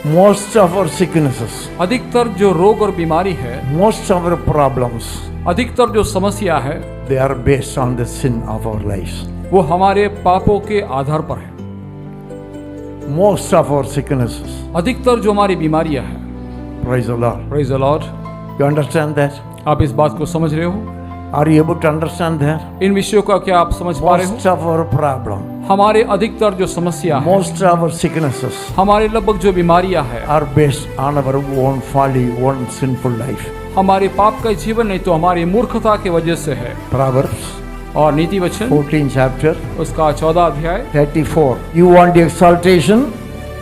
Most of our sicknesses, अधिकतर जो रोग और बीमारी है, most of our problems, अधिकतर जो समस्या है, they are based on the sin of our lives. वो हमारे पापों के आधार पर है। Most of our sicknesses. अधिकतर जो हमारी बीमारियां हैं, Praise the Lord. Praise the Lord, You understand that? आप इस बात को समझ रहे हो? Are you able to understand that? इन विषयों का क्या आप समझ पा रहे हो? Most of our problem, हमारे अधिकतर जो समस्या है, most of our sicknesses हमारे लगभग जो बीमारियां हैं, are based on our own folly, own sinful life. हमारे पाप का जीवन नहीं तो हमारी मूर्खता की वजह से है। Proverbs और नीति वचन 14 chapter उसका 14 अध्याय, 34. You want exaltation?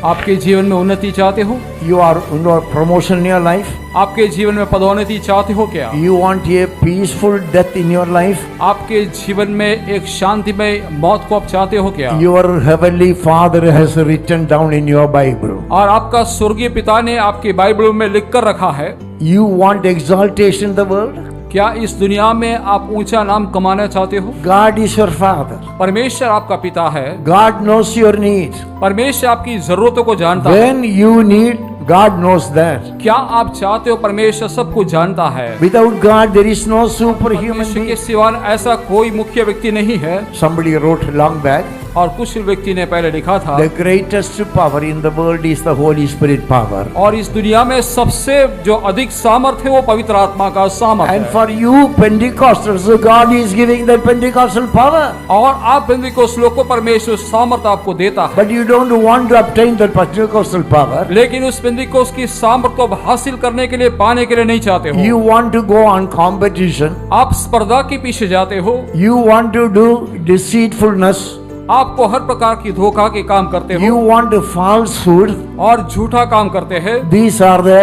आपके जीवन में उन्नति चाहते हो? You want promotion in your life? आपके जीवन में पदोन्नति चाहते हो क्या? You want a peaceful death in your life? आपके जीवन में एक शांतिमय मौत को आप चाहते हो क्या? Your heavenly Father has written down in your Bible. और आपका स्वर्गीय पिता ने आपके बाइबल में लिख कर रखा है। You want exaltation in the world? क्या इस दुनिया में आप ऊंचा नाम कमाना चाहते हो? God is your Father. परमेश्वर आपका पिता है। God knows your need. परमेश्वर आपकी जरूरतों को जानता है। When you need, God knows that. क्या आप चाहते हो? परमेश्वर सब कुछ जानता है। Without God, there is no superhuman परमेश्वर के being. सिवा ऐसा कोई मुख्य व्यक्ति नहीं है। Somebody wrote long back, और कुछ व्यक्ति ने पहले लिखा था, the greatest power in the world is the Holy Spirit power. और इस दुनिया में सबसे जो अधिक सामर्थ है वो पवित्र आत्मा का सामर्थ And है। for you Pentecostals, God is giving that Pentecostal power. और आप पेंतिकोस्त लोग को परमेश्वर सामर्थ आपको देता है। But you don't want to obtain that Pentecostal power. लेकिन उस पेंतिकोस्त की सामर्थ को हासिल करने के लिए, पाने के लिए नहीं चाहते हो। You want to go on competition. आप स्पर्धा के पीछे जाते हो। You want to do deceitfulness. आपको हर प्रकार की धोखा के काम करते You हो want to falsehood. और झूठा काम करते हैं। These are the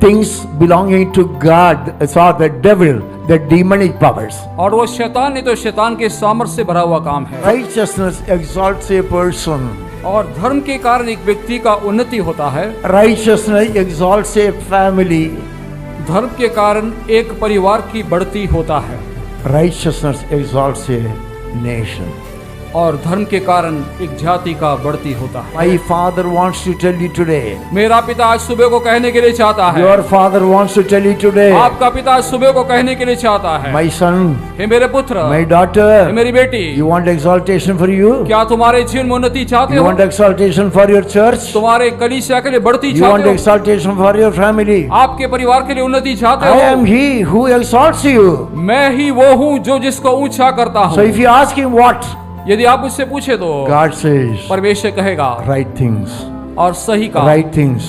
things belonging to God. It's all the devil, the demonic powers. और वो शैतान नहीं तो शैतान के सामर्थ से भरा हुआ काम है। Righteousness exalts a person. और धर्म के कारण एक व्यक्ति का उन्नति होता है। Righteousness exalts a family. धर्म के कारण एक परिवार की बढ़ती होता है। Righteousness exalts a nation. और धर्म के कारण एक जाति का बढ़ती होता है। My father wants to tell you today. मेरा पिता आज सुबह को कहने के लिए चाहता है। Your father wants to tell you today. आपका पिता आज सुबह को कहने के लिए चाहता है। My son, हे मेरे पुत्र, my हे daughter, मेरी बेटी, you want exaltation for you? क्या तुम्हारे जीवन में उन्नति चाहते You हो? want exaltation for your church? तुम्हारे कलीसिया के लिए बढ़ती You want चाहते हो? exaltation for your family? आपके परिवार के लिए उन्नति चाहते I am हो? he who exalts you. मैं ही वो हूँ जो जिसको ऊंचा करता So हूँ। if you ask him what, यदि आप उससे पूछे तो God says, परमेश्वर कहेगा right things, और सही काम, right things.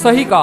सही काम।